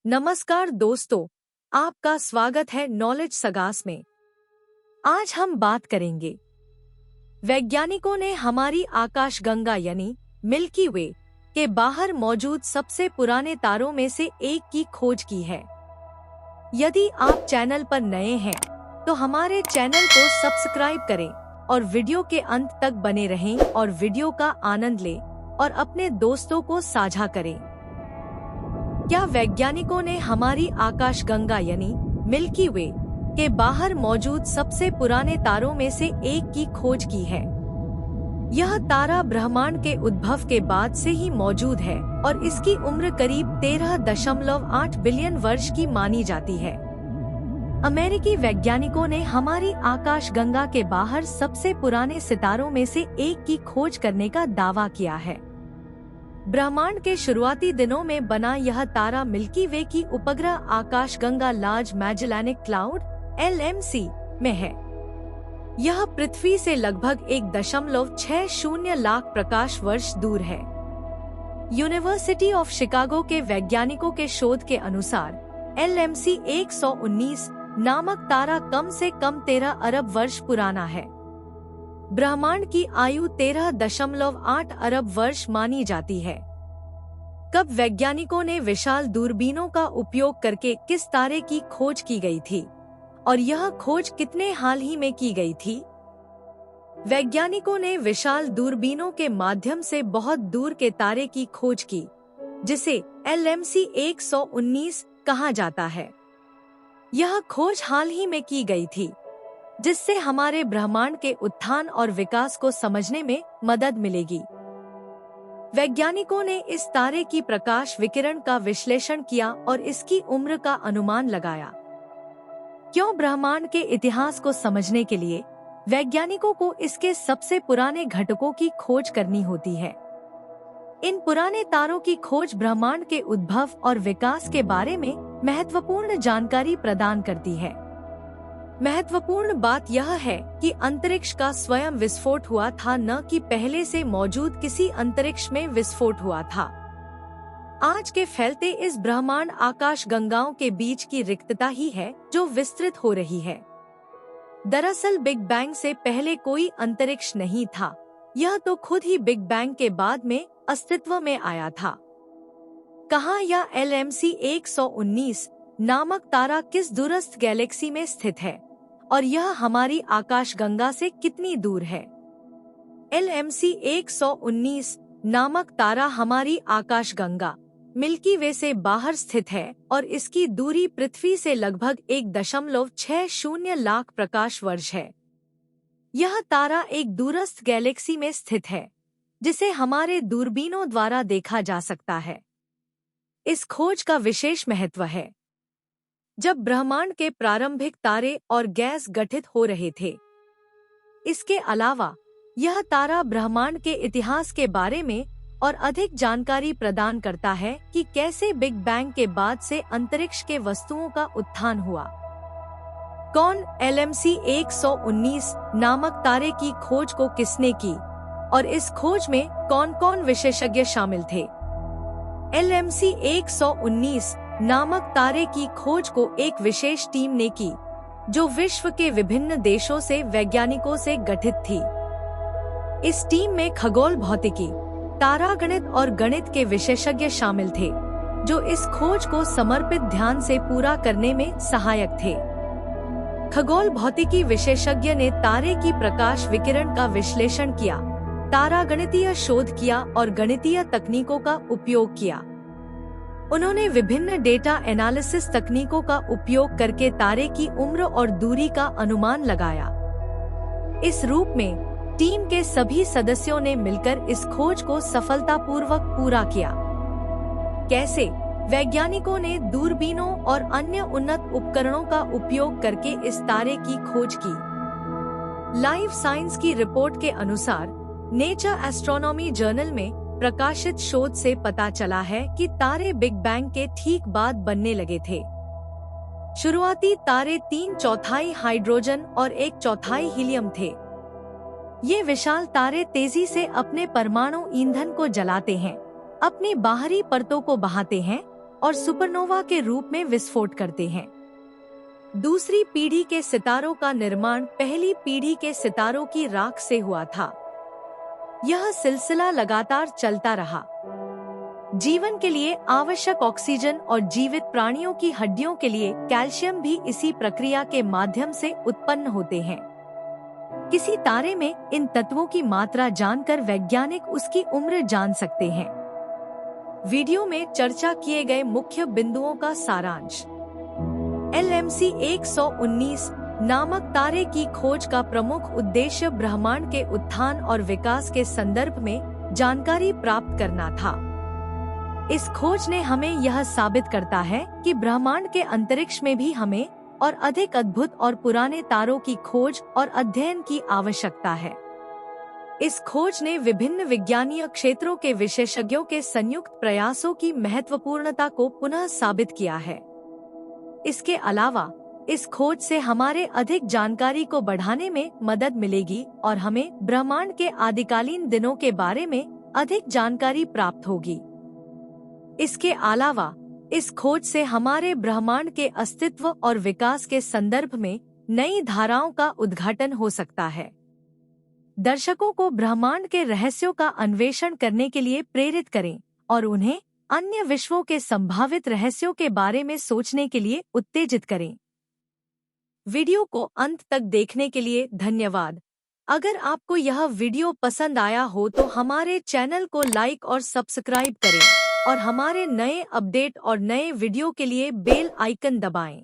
नमस्कार दोस्तों, आपका स्वागत है नॉलेज सगास में। आज हम बात करेंगे वैज्ञानिकों ने हमारी आकाशगंगा यानी मिल्की वे के बाहर मौजूद सबसे पुराने तारों में से एक की खोज की है। यदि आप चैनल पर नए हैं तो हमारे चैनल को सब्सक्राइब करें और वीडियो के अंत तक बने रहें और वीडियो का आनंद लें और अपने दोस्तों को साझा करें। क्या वैज्ञानिकों ने हमारी आकाशगंगा यानी मिल्की वे के बाहर मौजूद सबसे पुराने तारों में से एक की खोज की है। यह तारा ब्रह्मांड के उद्भव के बाद से ही मौजूद है और इसकी उम्र करीब 13.8 बिलियन वर्ष की मानी जाती है। अमेरिकी वैज्ञानिकों ने हमारी आकाशगंगा के बाहर सबसे पुराने सितारों में से एक की खोज करने का दावा किया है। ब्रह्मांड के शुरुआती दिनों में बना यह तारा मिल्की वे की उपग्रह आकाशगंगा लार्ज मैजेलानिक क्लाउड (LMC) में है। यह पृथ्वी से लगभग 1.60 लाख प्रकाश वर्ष दूर है। यूनिवर्सिटी ऑफ शिकागो के वैज्ञानिकों के शोध के अनुसार LMC 119 नामक तारा कम से कम 13 अरब वर्ष पुराना है। ब्रह्मांड की आयु 13.8 अरब वर्ष मानी जाती है। कब वैज्ञानिकों ने विशाल दूरबीनों का उपयोग करके किस तारे की खोज की गई थी और यह खोज कितने हाल ही में की गई थी? वैज्ञानिकों ने विशाल दूरबीनों के माध्यम से बहुत दूर के तारे की खोज की, जिसे LMC 119 कहा जाता है। यह खोज हाल ही में की गई थी, जिससे हमारे ब्रह्मांड के उत्थान और विकास को समझने में मदद मिलेगी। वैज्ञानिकों ने इस तारे की प्रकाश विकिरण का विश्लेषण किया और इसकी उम्र का अनुमान लगाया। क्यों? ब्रह्मांड के इतिहास को समझने के लिए वैज्ञानिकों को इसके सबसे पुराने घटकों की खोज करनी होती है। इन पुराने तारों की खोज ब्रह्मांड के उद्भव और विकास के बारे में महत्वपूर्ण जानकारी प्रदान करती है। महत्वपूर्ण बात यह है कि अंतरिक्ष का स्वयं विस्फोट हुआ था, न कि पहले से मौजूद किसी अंतरिक्ष में विस्फोट हुआ था। आज के फैलते इस ब्रह्मांड आकाशगंगाओं के बीच की रिक्तता ही है जो विस्तृत हो रही है। दरअसल बिग बैंग से पहले कोई अंतरिक्ष नहीं था, यह तो खुद ही बिग बैंग के बाद में अस्तित्व में आया था। कहाँ यह LMC 119 नामक तारा किस दूरस्थ गैलेक्सी में स्थित है और यह हमारी आकाशगंगा से कितनी दूर है? LMC 119 नामक तारा हमारी आकाशगंगा मिल्की वे से बाहर स्थित है और इसकी दूरी पृथ्वी से लगभग 1.60 लाख प्रकाश वर्ष है। यह तारा एक दूरस्थ गैलेक्सी में स्थित है, जिसे हमारे दूरबीनों द्वारा देखा जा सकता है। इस खोज का विशेष महत्व है। जब ब्रह्मांड के प्रारंभिक तारे और गैस गठित हो रहे थे। इसके अलावा यह तारा ब्रह्मांड के इतिहास के बारे में और अधिक जानकारी प्रदान करता है कि कैसे बिग बैंग के बाद से अंतरिक्ष के वस्तुओं का उत्थान हुआ। कौन? LMC 119 नामक तारे की खोज को किसने की और इस खोज में कौन कौन विशेषज्ञ शामिल थे? LMC 119 नामक तारे की खोज को एक विशेष टीम ने की, जो विश्व के विभिन्न देशों से वैज्ञानिकों से गठित थी। इस टीम में खगोल भौतिकी, तारागणित और गणित के विशेषज्ञ शामिल थे, जो इस खोज को समर्पित ध्यान से पूरा करने में सहायक थे। खगोल भौतिकी विशेषज्ञ ने तारे की प्रकाश विकिरण का विश्लेषण किया, तारागणितीय शोध किया और गणितीय तकनीकों का उपयोग किया। उन्होंने विभिन्न डेटा एनालिसिस तकनीकों का उपयोग करके तारे की उम्र और दूरी का अनुमान लगाया। इस रूप में टीम के सभी सदस्यों ने मिलकर इस खोज को सफलतापूर्वक पूरा किया। कैसे? वैज्ञानिकों ने दूरबीनों और अन्य उन्नत उपकरणों का उपयोग करके इस तारे की खोज की। लाइफ साइंस की रिपोर्ट के अनुसार नेचर एस्ट्रोनॉमी जर्नल में प्रकाशित शोध से पता चला है कि तारे बिग बैंग के ठीक बाद बनने लगे थे। शुरुआती तारे 3/4 हाइड्रोजन और 1/4 हीलियम थे। ये विशाल तारे तेजी से अपने परमाणु ईंधन को जलाते हैं, अपनी बाहरी परतों को बहाते हैं और सुपरनोवा के रूप में विस्फोट करते हैं। दूसरी पीढ़ी के सितारों का निर्माण पहली पीढ़ी के सितारों की राख से हुआ था। यह सिलसिला लगातार चलता रहा। जीवन के लिए आवश्यक ऑक्सीजन और जीवित प्राणियों की हड्डियों के लिए कैल्शियम भी इसी प्रक्रिया के माध्यम से उत्पन्न होते हैं। किसी तारे में इन तत्वों की मात्रा जानकर वैज्ञानिक उसकी उम्र जान सकते हैं। वीडियो में चर्चा किए गए मुख्य बिंदुओं का सारांश। LMC 119 नामक तारे की खोज का प्रमुख उद्देश्य ब्रह्मांड के उत्थान और विकास के संदर्भ में जानकारी प्राप्त करना था। इस खोज ने हमें यह साबित करता है कि ब्रह्मांड के अंतरिक्ष में भी हमें और अधिक अद्भुत और पुराने तारों की खोज और अध्ययन की आवश्यकता है। इस खोज ने विभिन्न विज्ञानीय क्षेत्रों के विशेषज्ञों के संयुक्त प्रयासों की महत्वपूर्णता को पुनः साबित किया है। इसके अलावा इस खोज से हमारे अधिक जानकारी को बढ़ाने में मदद मिलेगी और हमें ब्रह्मांड के आदिकालीन दिनों के बारे में अधिक जानकारी प्राप्त होगी। इसके अलावा इस खोज से हमारे ब्रह्मांड के अस्तित्व और विकास के संदर्भ में नई धाराओं का उद्घाटन हो सकता है। दर्शकों को ब्रह्मांड के रहस्यों का अन्वेषण करने के लिए प्रेरित करें और उन्हें अन्य विश्वों के संभावित रहस्यों के बारे में सोचने के लिए उत्तेजित करें। वीडियो को अंत तक देखने के लिए धन्यवाद। अगर आपको यह वीडियो पसंद आया हो तो हमारे चैनल को लाइक और सब्सक्राइब करें और हमारे नए अपडेट और नए वीडियो के लिए बेल आइकन दबाएं।